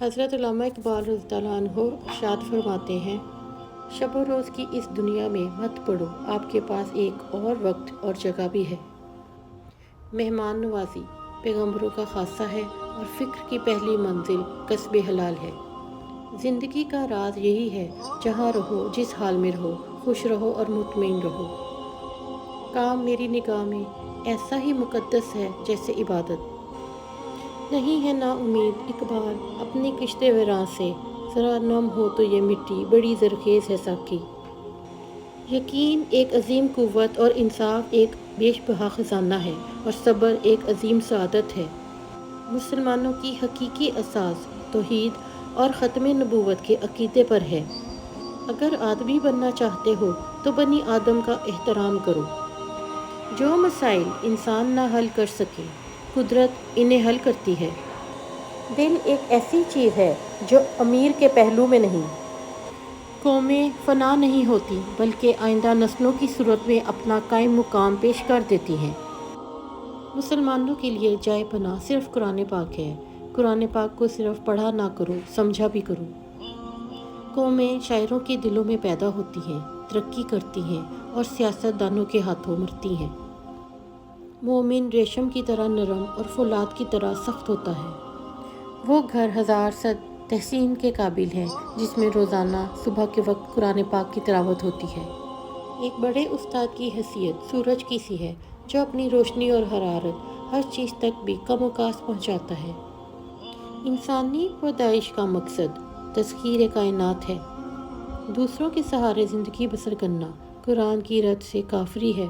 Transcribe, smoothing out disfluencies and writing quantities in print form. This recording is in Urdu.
حضرت علامہ اقبال رضی اللہ عنہ ارشاد فرماتے ہیں، شب و روز کی اس دنیا میں مت پڑو، آپ کے پاس ایک اور وقت اور جگہ بھی ہے۔ مہمان نوازی پیغمبروں کا خاصہ ہے اور فکر کی پہلی منزل کسب حلال ہے۔ زندگی کا راز یہی ہے، جہاں رہو، جس حال میں رہو، خوش رہو اور مطمئن رہو۔ کام میری نگاہ میں ایسا ہی مقدس ہے جیسے عبادت۔ نہیں ہے نا امید اقبال اپنی کشتے ویراں سے، ذرا نم ہو تو یہ مٹی بڑی زرخیز ہے ساقی۔ یقین ایک عظیم قوت اور انصاف ایک بیش بہا خزانہ ہے، اور صبر ایک عظیم سعادت ہے۔ مسلمانوں کی حقیقی اساس توحید اور ختم نبوت کے عقیدے پر ہے۔ اگر آدمی بننا چاہتے ہو تو بنی آدم کا احترام کرو۔ جو مسائل انسان نہ حل کر سکے، قدرت انہیں حل کرتی ہے۔ دل ایک ایسی چیز ہے جو امیر کے پہلو میں نہیں۔ قومیں فنا نہیں ہوتی بلکہ آئندہ نسلوں کی صورت میں اپنا قائم مقام پیش کر دیتی ہیں۔ مسلمانوں کے لیے جائے پناہ صرف قرآن پاک ہے۔ قرآن پاک کو صرف پڑھا نہ کرو، سمجھا بھی کرو۔ قومیں شاعروں کے دلوں میں پیدا ہوتی ہیں، ترقی کرتی ہیں اور سیاست دانوں کے ہاتھوں مرتی ہیں۔ مومن ریشم کی طرح نرم اور فولاد کی طرح سخت ہوتا ہے۔ وہ گھر ہزار صد تحسین کے قابل ہے جس میں روزانہ صبح کے وقت قرآن پاک کی تلاوت ہوتی ہے۔ ایک بڑے استاد کی حیثیت سورج کی سی ہے جو اپنی روشنی اور حرارت ہر چیز تک بھی کم و کاس پہنچاتا ہے۔ انسانی پیدائش کا مقصد تسخیر کائنات ہے۔ دوسروں کے سہارے زندگی بسر کرنا قرآن کی رد سے کافری ہے۔